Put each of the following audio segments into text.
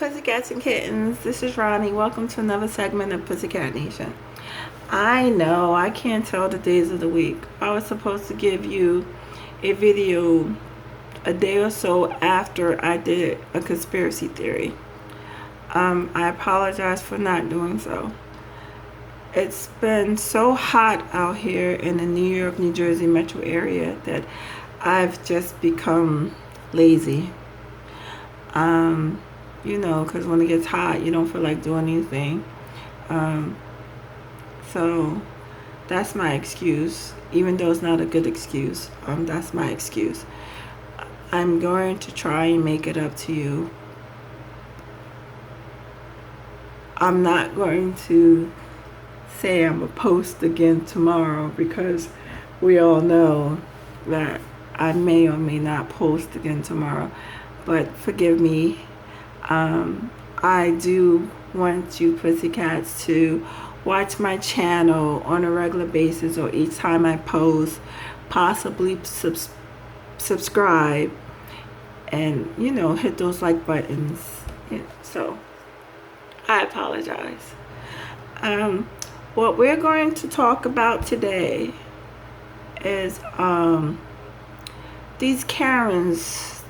Pussycats and kittens, this is Ronnie. Welcome to another segment of Pussycat Nation. I know I can't tell the days of the week. I was supposed to give you a video a day or so after I did a conspiracy theory. I apologize for not doing so. It's been so hot out here in the New York, New Jersey metro area that I've just become lazy. Because when it gets hot, you don't feel like doing anything. So that's my excuse, even though it's not a good excuse. That's my excuse. I'm going to try and make it up to you. I'm not going to say I'm going to post again tomorrow because we all know that I may or may not post again tomorrow. But forgive me. I do want you pussycats to watch my channel on a regular basis or each time I post, possibly subscribe and hit those like buttons. So I apologize. What we're going to talk about today is these Karens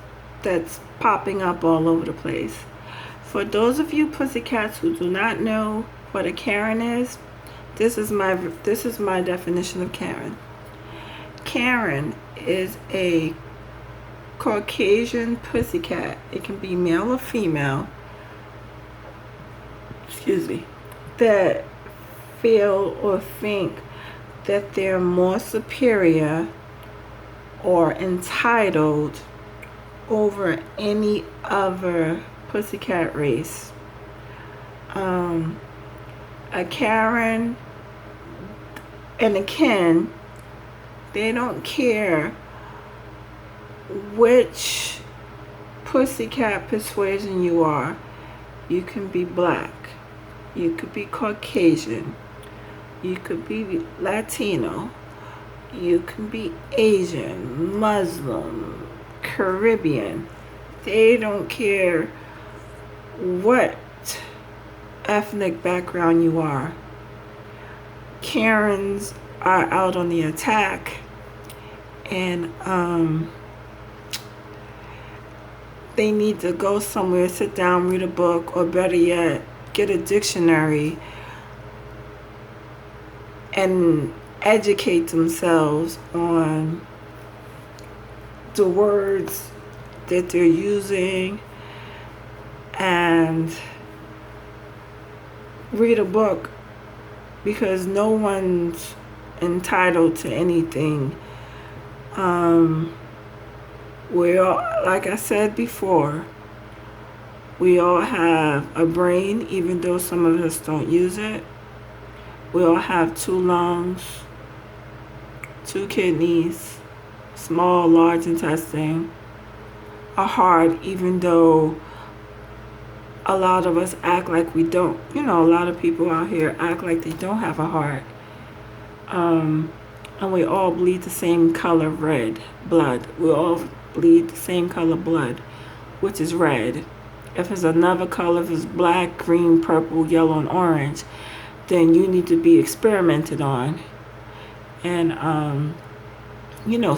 that's popping up all over the place. For those of you pussycats who do not know what a Karen is, this is my definition of Karen. Karen is a Caucasian pussycat. It can be male or female. That feel or think that they're more superior or entitled over any other pussycat race. A Karen and a Ken, they don't care which pussycat persuasion you are. You can be black, you could be Caucasian, you could be Latino, you can be Asian, Muslim, Caribbean. They don't care what ethnic background you are. Karens are out on the attack, and they need to go somewhere, sit down, read a book, or better yet, get a dictionary and educate themselves on the words that they're using and read a book, because no one's entitled to anything. We all, like I said before, we all have a brain, even though some of us don't use it. We all have 2 lungs, 2 kidneys, small, large intestine, a heart, even though a lot of us act like we don't. A lot of people out here act like they don't have a heart. And we all bleed the same color red blood. We all bleed the same color blood, which is red. If it's another color, if it's black, green, purple, yellow, and orange, then you need to be experimented on. And,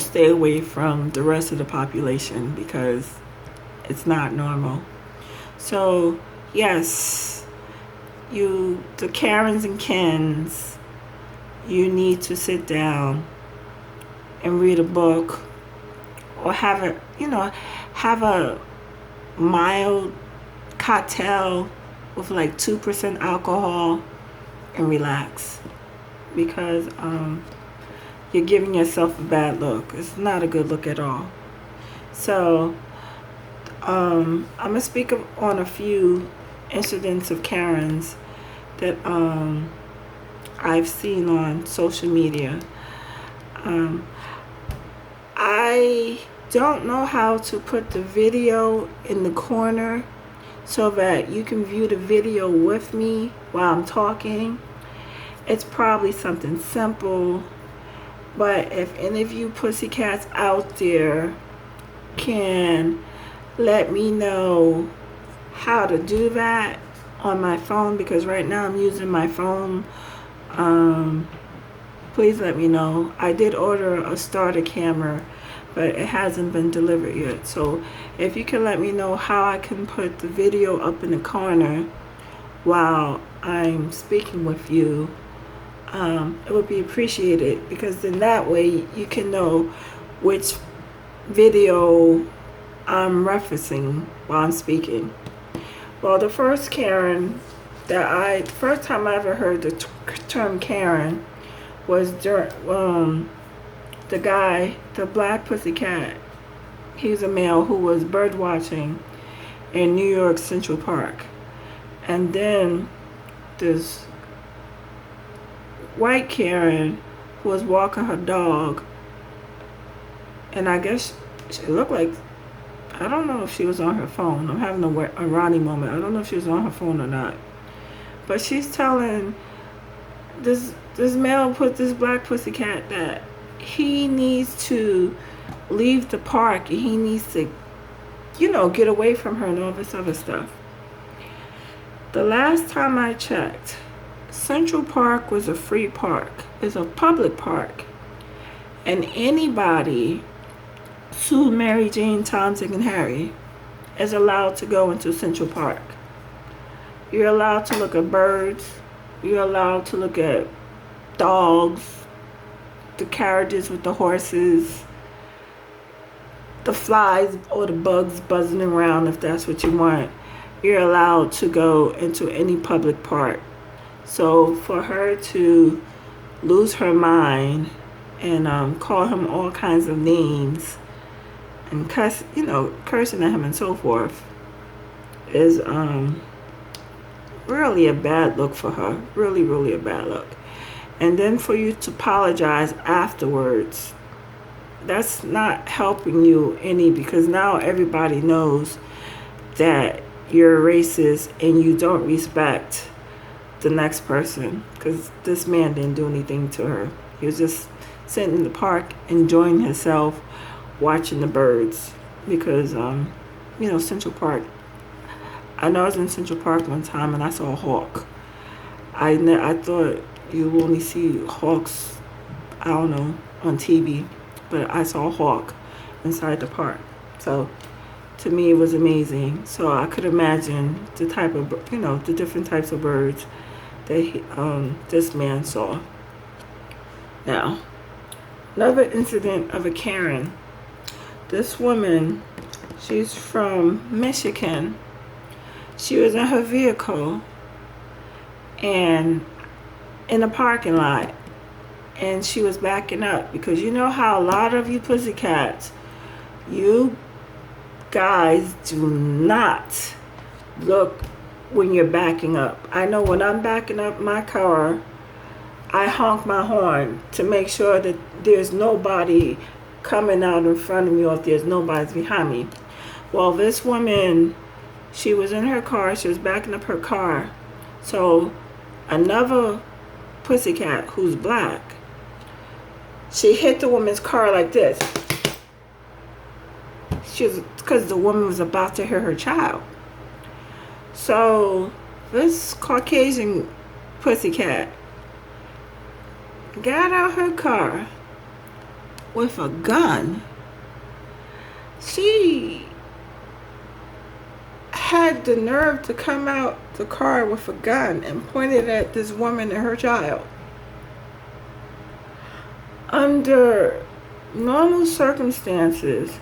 stay away from the rest of the population because it's not normal. So, yes, the Karens and Kens, you need to sit down and read a book or have a mild cocktail with like 2% alcohol and relax, because you're giving yourself a bad look. It's not a good look at all. So I'm gonna speak on a few incidents of Karens that I've seen on social media. I don't know how to put the video in the corner so that you can view the video with me while I'm talking. It's probably something simple, but if any of you pussycats out there can let me know how to do that on my phone, because right now I'm using my phone, um, please let me know. I did order a starter camera, but it hasn't been delivered yet. So if you can let me know how I can put the video up in the corner while I'm speaking with you, it would be appreciated, because then that way you can know which video I'm referencing while I'm speaking. Well, the first time I ever heard the term Karen was during the black pussycat. He's a male who was bird watching in New York Central Park. And then this white Karen who was walking her dog, and I guess she looked like, I don't know if she was on her phone. I'm having a Ronnie moment. I don't know if she was on her phone or not. But she's telling this male put this black pussycat that he needs to leave the park and he needs to, get away from her and all this other stuff. The last time I checked, Central Park was a free park. It's a public park. And anybody, Sue, Mary, Jane, Tom, Dick, and Harry, is allowed to go into Central Park. You're allowed to look at birds. You're allowed to look at dogs, the carriages with the horses, the flies or the bugs buzzing around if that's what you want. You're allowed to go into any public park. So for her to lose her mind and call him all kinds of names and cursing at him and so forth is really a bad look for her. Really, really a bad look. And then for you to apologize afterwards, that's not helping you any, because now everybody knows that you're racist and you don't respect the next person, because this man didn't do anything to her. He was just sitting in the park enjoying himself, watching the birds, because Central Park, I know I was in Central Park one time and I saw a hawk. I thought you only see hawks, I don't know, on TV, but I saw a hawk inside the park. So to me it was amazing. So I could imagine the type of, the different types of birds that this man saw. Now, another incident of a Karen. This woman, she's from Michigan. She was in her vehicle and in a parking lot, and she was backing up, because you know how a lot of you pussycats, you guys do not look when you're backing up. I know when I'm backing up my car, I honk my horn to make sure that there's nobody coming out in front of me or if there's nobody behind me. Well, this woman, she was in her car, she was backing up her car. So another pussycat who's black, she hit the woman's car like this. Because the woman was about to hit her child. So this Caucasian pussycat got out her car with a gun. She had the nerve to come out the car with a gun and pointed at this woman and her child. Under normal circumstances,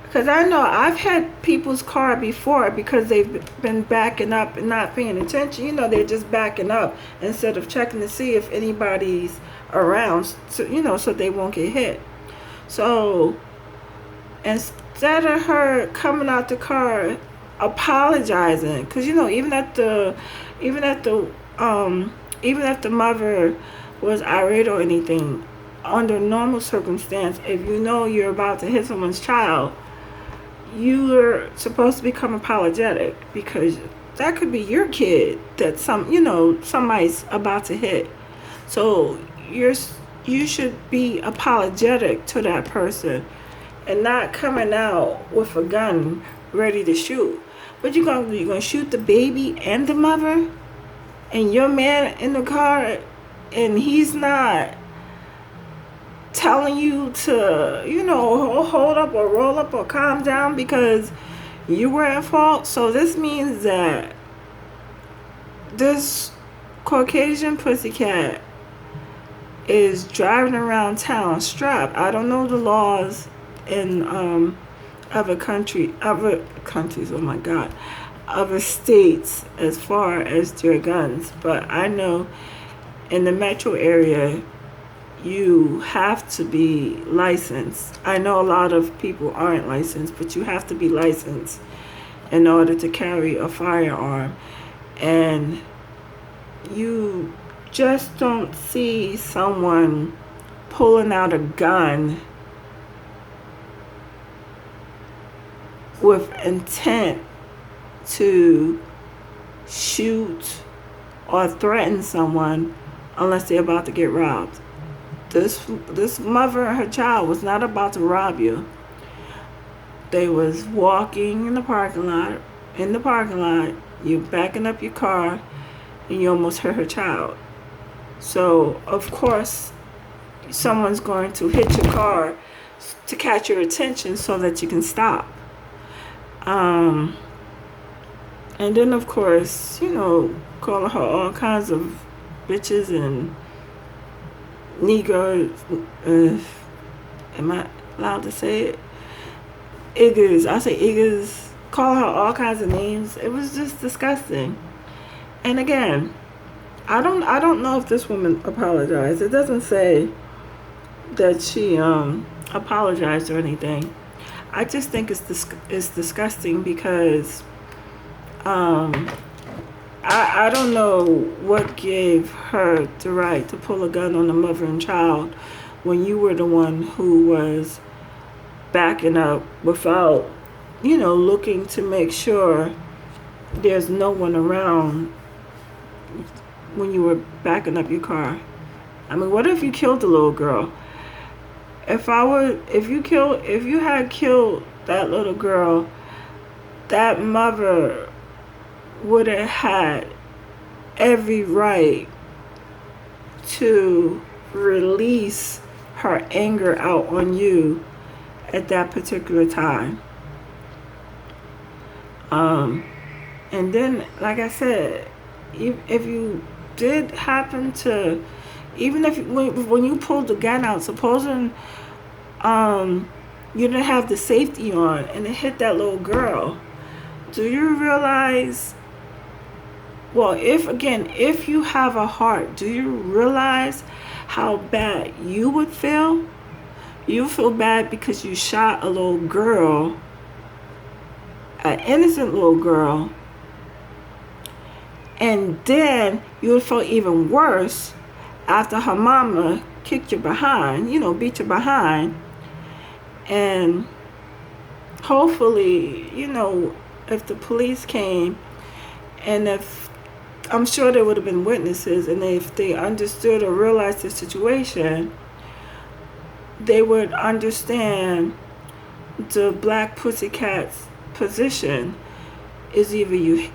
because I know I've had people's car before because they've been backing up and not paying attention. They're just backing up instead of checking to see if anybody's around, so they won't get hit. So instead of her coming out the car apologizing, because even if the mother was irate or anything, under normal circumstance, if you're about to hit someone's child, you're supposed to become apologetic, because that could be your kid that somebody's about to hit. So you should be apologetic to that person and not coming out with a gun ready to shoot. But you gonna shoot the baby and the mother, and your man in the car, and he's not telling you to, hold up or roll up or calm down because you were at fault. So this means that this Caucasian pussycat is driving around town strapped. I don't know the laws in other countries, oh my God, other states as far as their guns, but I know in the metro area you have to be licensed. I know a lot of people aren't licensed, but you have to be licensed in order to carry a firearm. And you just don't see someone pulling out a gun with intent to shoot or threaten someone unless they're about to get robbed. This mother and her child was not about to rob you. They was walking in the parking lot. You're backing up your car, and you almost hurt her child. So of course, someone's going to hit your car to catch your attention so that you can stop. And then of course, calling her all kinds of bitches and Negroes, am I allowed to say it? Iggers, I say Iggers, calling her all kinds of names. It was just disgusting. And again, I don't know if this woman apologized. It doesn't say that she apologized or anything. I just think it's disgusting because I don't know what gave her the right to pull a gun on a mother and child when you were the one who was backing up without, looking to make sure there's no one around when you were backing up your car. I mean, what if you killed the little girl? If you had killed that little girl, that mother would have had every right to release her anger out on you at that particular time. And then, like I said, if you did happen to, even if when you pulled the gun out, supposing you didn't have the safety on and it hit that little girl, do you realize, well, if you have a heart, do you realize how bad you would feel? You feel bad because you shot a little girl, an innocent little girl, and then you would feel even worse after her mama kicked your behind, beat your behind. And hopefully, if the police came, and I'm sure there would have been witnesses, and if they understood or realized the situation, they would understand the Black Pussycat's position is either you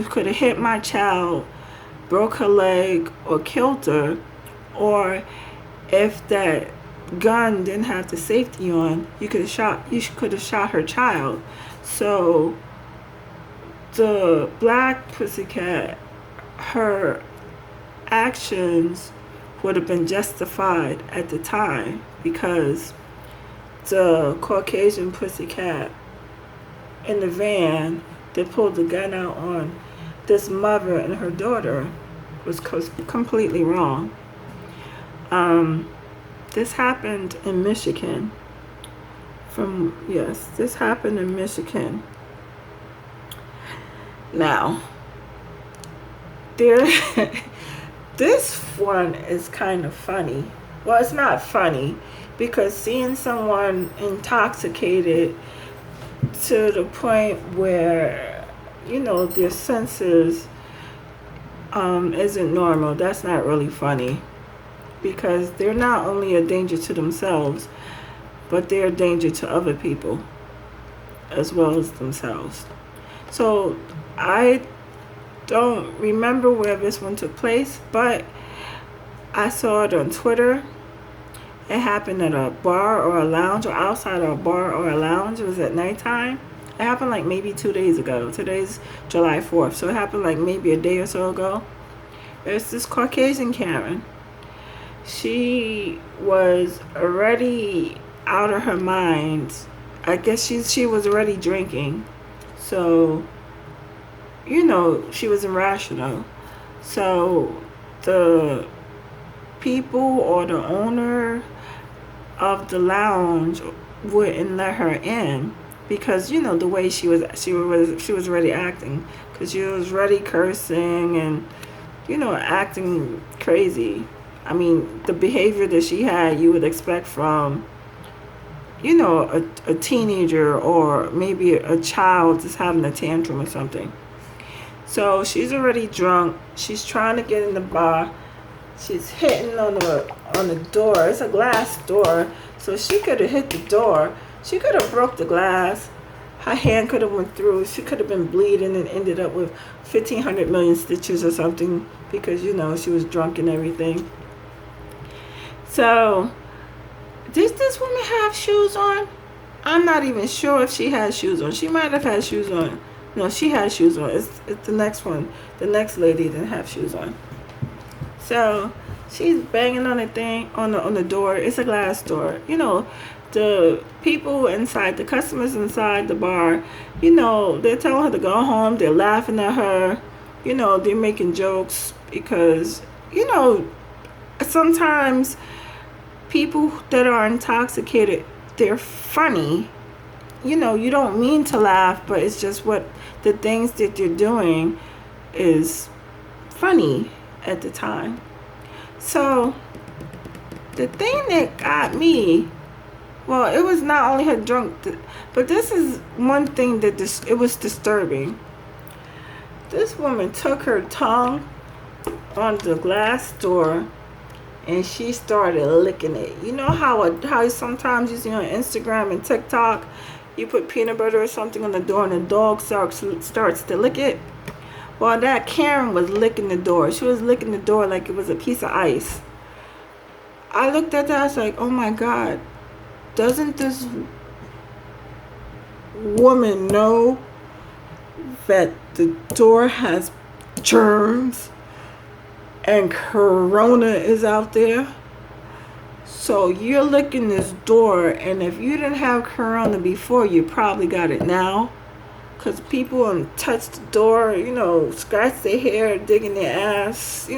could have hit my child, broke her leg, or killed her, or if that gun didn't have the safety on, you could have shot her child. So the Black Pussycat, her actions would have been justified at the time because the Caucasian pussycat in the van that pulled the gun out on this mother and her daughter was completely wrong. This happened in Michigan. This happened in Michigan. Now, this one is kind of funny. Well, it's not funny because seeing someone intoxicated to the point where, their senses isn't normal, that's not really funny, because they're not only a danger to themselves, but they're a danger to other people. as well as themselves. So I don't remember where this one took place, but I saw it on Twitter. It happened at a bar or a lounge, or outside of a bar or a lounge. It was at nighttime. It happened like maybe 2 days ago. Today's July 4th, so it happened like maybe a day or so ago. There's this Caucasian Karen. She was already out of her mind. I guess she was already drinking. So, she was irrational. So the people or the owner of the lounge wouldn't let her in because the way she was already acting, because she was already cursing and acting crazy. I mean, the behavior that she had, you would expect from a teenager or maybe a child just having a tantrum or something. So she's already drunk. She's trying to get in the bar. She's hitting on the door. It's a glass door, so she could have hit the door. She could have broke the glass. Her hand could have went through. She could have been bleeding and ended up with 1,500 million stitches or something because she was drunk and everything. So, did this woman have shoes on? I'm not even sure if she had shoes on. She might have had shoes on. No, she had shoes on. It's the next one. The next lady didn't have shoes on. So she's banging on the thing on the door. It's a glass door. The people inside, the customers inside the bar, they're telling her to go home. They're laughing at her. They're making jokes because sometimes people that are intoxicated, they're funny. You don't mean to laugh, but it's just what the things that you're doing is funny at the time. So the thing that got me, well, it was not only her drunk, but this is one thing that it was disturbing. This woman took her tongue on the glass door and she started licking it. You know how sometimes you see on Instagram and TikTok, you put peanut butter or something on the door and the dog starts to lick it? Well, that Karen was licking the door. She was licking the door like it was a piece of ice. I looked at that, I was like, oh my God, doesn't this woman know that the door has germs and corona is out there? So you're licking this door, and if you didn't have corona before, you probably got it now. Because people touch the door, scratch their hair, digging their ass,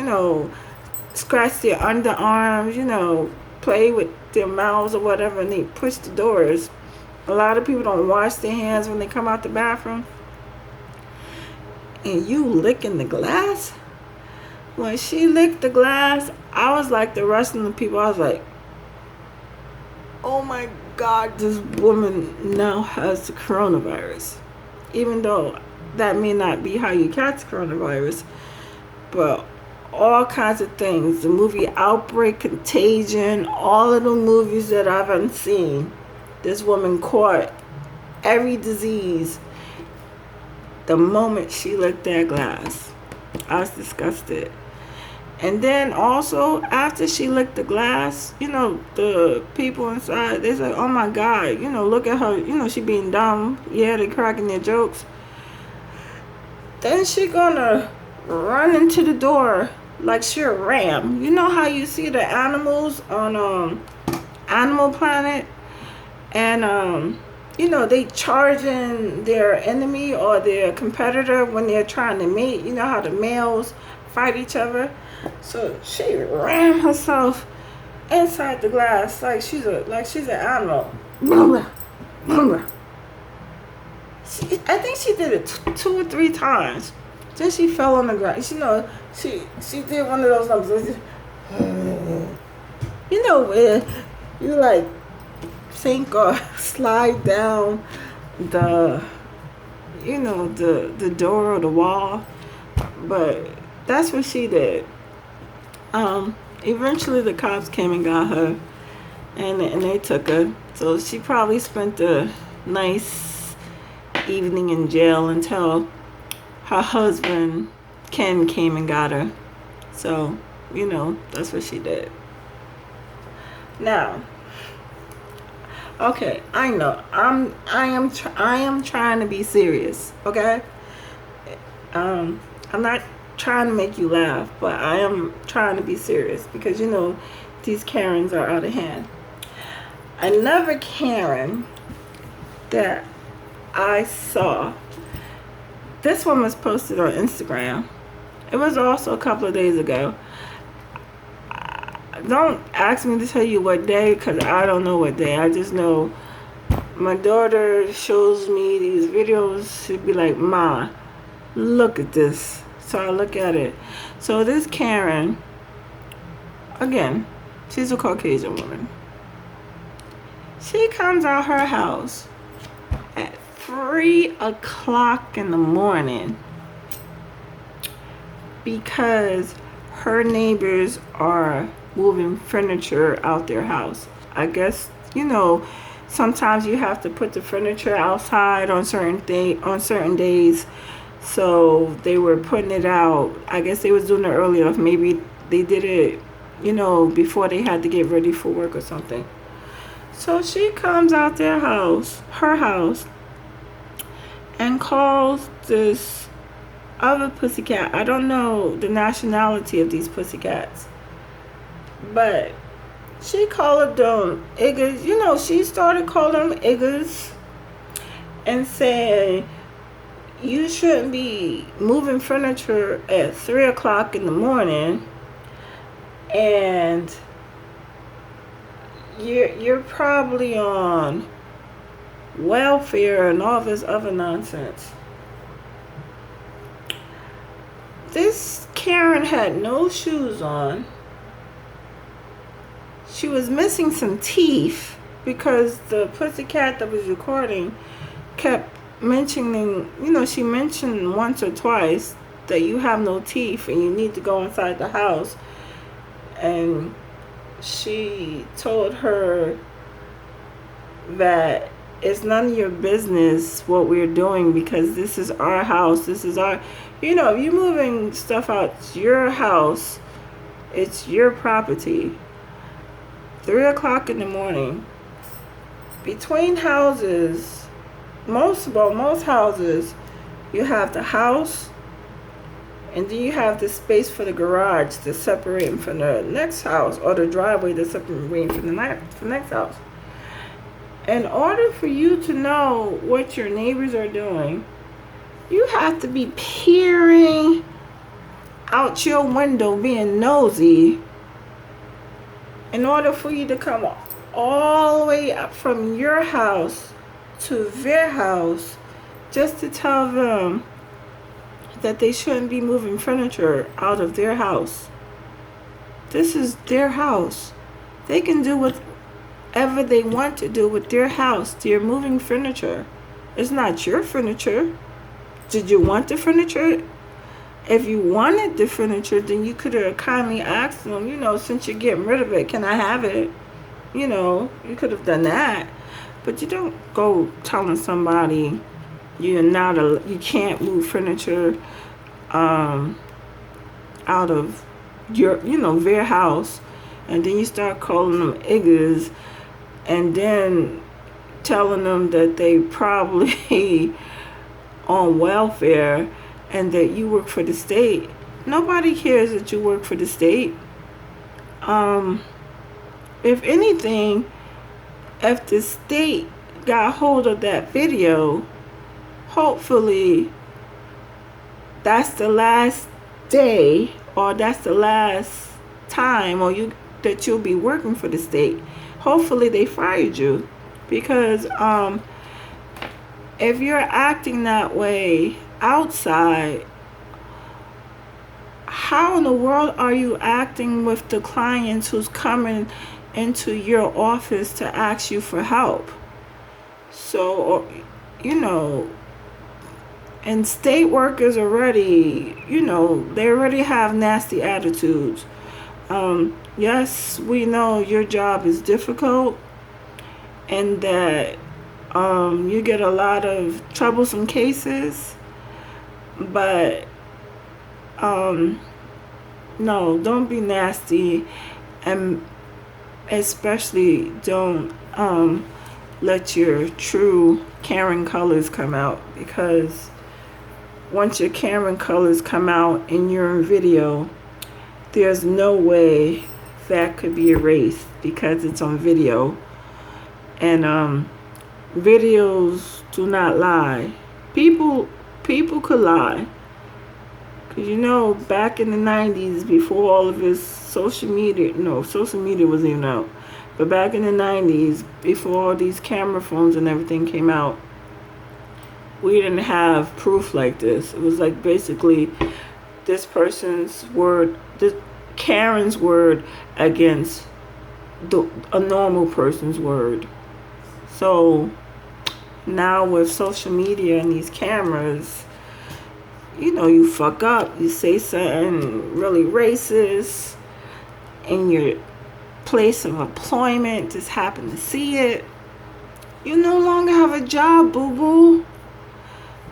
scratch their underarms, play with their mouths or whatever, and they push the doors. A lot of people don't wash their hands when they come out the bathroom. And you licking the glass? When she licked the glass, I was like the rest of the people. I was like, oh my God, this woman now has the coronavirus. Even though that may not be how you catch coronavirus, but all kinds of things. The movie Outbreak, Contagion, all of the movies that I've seen, this woman caught every disease the moment she licked that glass. I was disgusted. And then also, after she licked the glass, the people inside, they said, oh my God, look at her, she being dumb. Yeah, they cracking their jokes. Then she gonna run into the door like she a ram. You know how you see the animals on Animal Planet? And, they charging their enemy or their competitor when they're trying to mate. You know how the males fight each other? So she ran herself inside the glass like she's an animal. I think she did it 2 or 3 times. Then she fell on the ground. She did one of those numbers. Where you like sink or slide down the door or the wall. But that's what she did. Eventually the cops came and got her, and they took her. So she probably spent a nice evening in jail until her husband Ken came and got her. So, that's what she did. Now, okay, I know I am trying to be serious, okay? I'm not trying to make you laugh, but I am trying to be serious because these Karens are out of hand. Another Karen that I saw, this one was posted on Instagram. It was also a couple of days ago. Don't ask me to tell you what day, because I don't know what day. I just know my daughter shows me these videos. She'd be like, "Ma, look at this." So I look at it. So this Karen, again, she's a Caucasian woman. She comes out her house at 3 o'clock in the morning because her neighbors are moving furniture out their house. I guess, sometimes you have to put the furniture outside on certain days. So they were putting it out. I guess they was doing it early enough. Maybe they did it, before they had to get ready for work or something. So she comes out her house, and calls this other pussycat. I don't know the nationality of these pussycats, but she called them Iggers. She started calling them Iggers and saying, "You shouldn't be moving furniture at 3 o'clock in the morning, and you're probably on welfare and all this other nonsense." This Karen had no shoes on. She was missing some teeth because the pussycat that was recording kept mentioning, she mentioned once or twice that you have no teeth and you need to go inside the house. And she told her that it's none of your business what we're doing because this is our house. This is our, if you're moving stuff out your house, it's your property. 3 o'clock in the morning. Between houses, most houses, you have the house, and then you have the space for the garage to separate them from the next house, or the driveway to separate them from the next house. In order for you to know what your neighbors are doing, you have to be peering out your window, being nosy, in order for you to come all the way up from your house to their house just to tell them that they shouldn't be moving furniture out of their house. This is their house. They can do whatever they want to do with their house. They're moving furniture. It's not your furniture. Did you want the furniture? If you wanted the furniture, then you could have kindly asked them, since you're getting rid of it, can I have it? You could have done that. But you don't go telling somebody you can't move furniture out of your, their house, and then you start calling them Iggers, and then telling them that they probably on welfare and that you work for the state. Nobody cares that you work for the state. If anything, if the state got hold of that video, hopefully that's the last day, or that's the last time, that you'll be working for the state. Hopefully they fired you, because if you're acting that way outside, how in the world are you acting with the clients who's coming into your office to ask you for help? So, and state workers already, they already have nasty attitudes. Yes, we know your job is difficult and that You get a lot of troublesome cases, but no, don't be nasty, and especially don't let your true Karen colors come out, because once your Karen colors come out and you're in video, there's no way that could be erased because it's on video. And videos do not lie. People could lie. Cause back in the 90s, before all of this social media wasn't even out. But back in the 90s, before all these camera phones and everything came out, we didn't have proof like this. It was like basically this person's word, this Karen's word against a normal person's word. So now with social media and these cameras, you fuck up, you say something really racist in your place of employment, just happen to see it, you no longer have a job, boo-boo.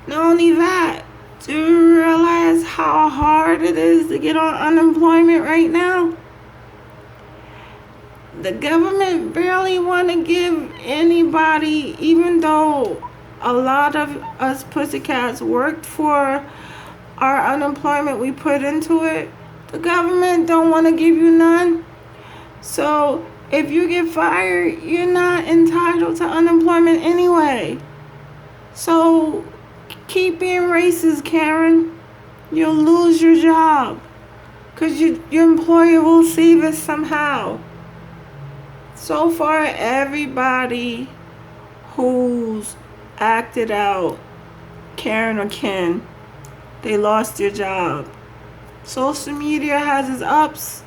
Not only that, do you realize how hard it is to get on unemployment right now? The government barely want to give anybody, even though a lot of us pussycats worked for our unemployment we put into it, the government don't want to give you none. So if you get fired, you're not entitled to unemployment anyway. So keep being racist, Karen. You'll lose your job because your employer will save it somehow. So far, everybody who's acted out Karen or Ken, they lost their job. Social media has its ups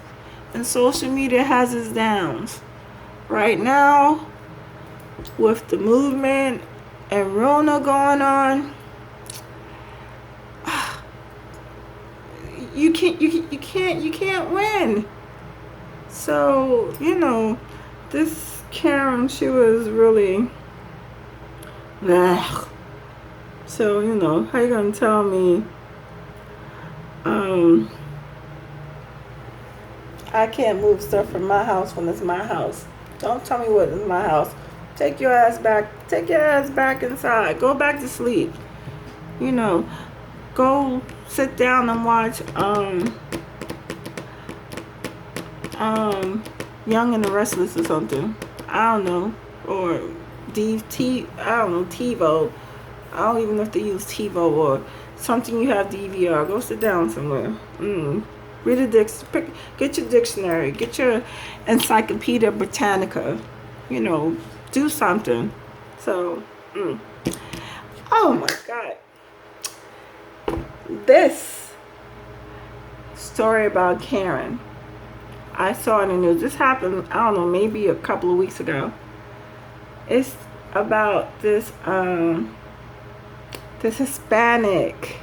and social media has its downs. Right now, with the movement and Rona going on, you can't win. So this Karen, she was really bleh. So how you gonna tell me I can't move stuff from my house when it's my house? Don't tell me what is my house. Take your ass back inside. Go back to sleep. Go sit down and watch Young and the Restless or something. I don't know. Or TiVo. I don't even know if they use TiVo or something you have DVR. Go sit down somewhere. Read a get your dictionary. Get your Encyclopedia Britannica. Do something. So, oh my God. This story about Karen, I saw in the news. This happened, I don't know, maybe a couple of weeks ago. It's about this Hispanic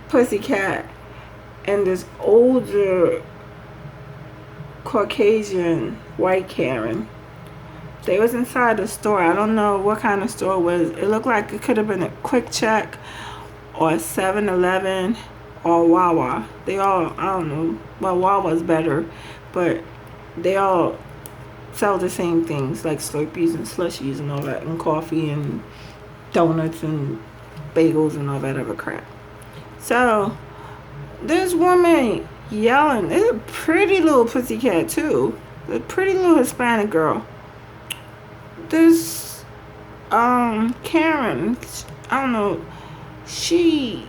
pussycat and this older Caucasian white Karen. They was inside a store. I don't know what kind of store it was. It looked like it could have been a Quick Check or 7-Eleven or Wawa. They all, I don't know. Well, Wawa's better, but they all sell the same things, like Slurpees and slushies and all that, and coffee and donuts and bagels and all that other crap. So this woman yelling. It's a pretty little pussycat too. A pretty little Hispanic girl. This Karen, I don't know, she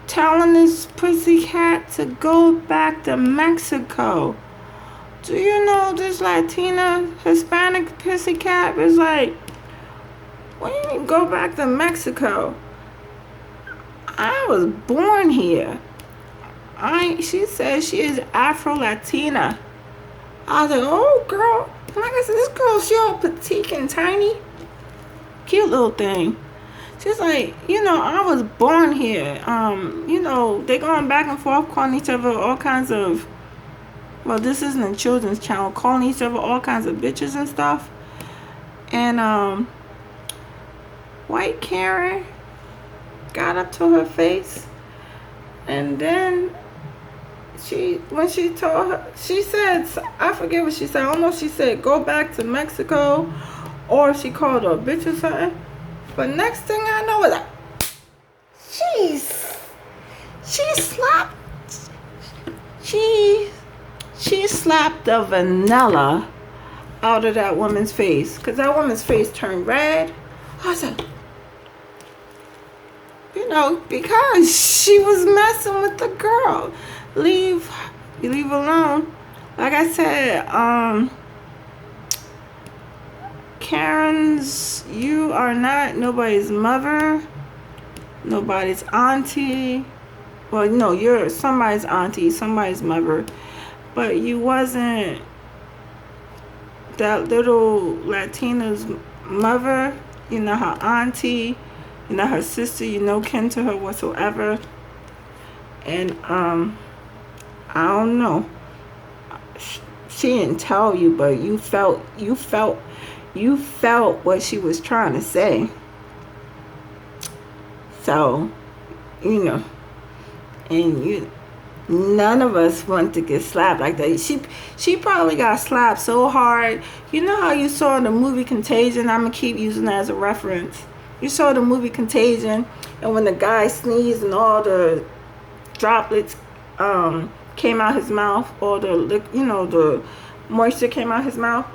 telling this pussycat to go back to Mexico. Do you know this Latina Hispanic pussycat was like, what do you mean go back to Mexico? I was born here. She says she is Afro-Latina. I was like, oh girl, like I said, this girl, she all petite and tiny. Cute little thing. She's like, I was born here. They going back and forth calling each other all kinds of, well, this isn't a children's channel, calling each other all kinds of bitches and stuff. And white Karen got up to her face, and then when she told her, she said, I forget what she said. I don't know if she said go back to Mexico, or if she called her a bitch or something. But next thing I know is like, she slapped the vanilla out of that woman's face, because that woman's face turned red. I said, because she was messing with the girl. Leave alone. Like I said, Karens, you are not nobody's mother, nobody's auntie. Well, no, you're somebody's auntie, somebody's mother, but you wasn't that little Latina's mother. You're not her auntie, you're not her sister, you're no kin to her whatsoever. And I don't know, she didn't tell you, but you felt what she was trying to say. So, and none of us want to get slapped like that. She probably got slapped so hard. You know how you saw the movie Contagion? I'm gonna keep using that as a reference. You saw the movie Contagion, and when the guy sneezed and all the droplets came out his mouth, or the moisture came out his mouth.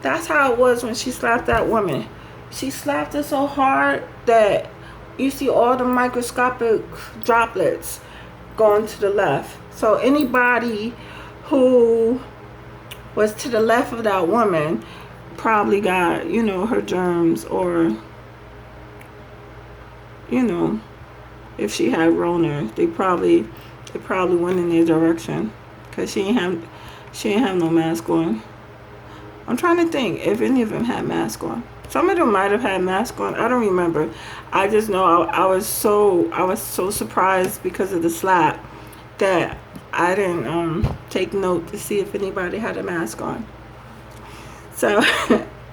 That's how it was when she slapped that woman. She slapped her so hard that you see all the microscopic droplets going to the left. So anybody who was to the left of that woman probably got, her germs, or, if she had Rona, they probably went in their direction, because she ain't have no mask on. I'm trying to think if any of them had masks on. Some of them might have had masks on. I don't remember. I just know I was so surprised because of the slap that I didn't take note to see if anybody had a mask on. So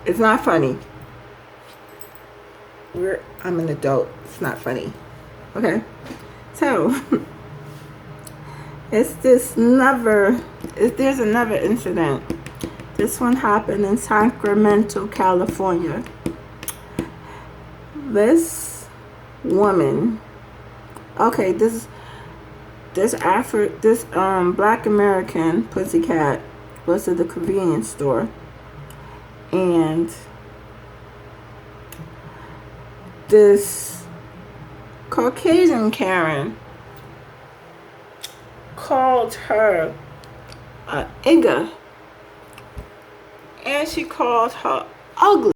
it's not funny. I'm an adult. It's not funny. Okay. So there's another incident. This one happened in Sacramento, California. This woman, this Black American pussycat was at the convenience store, and this Caucasian Karen called her Igga, and she called her ugly.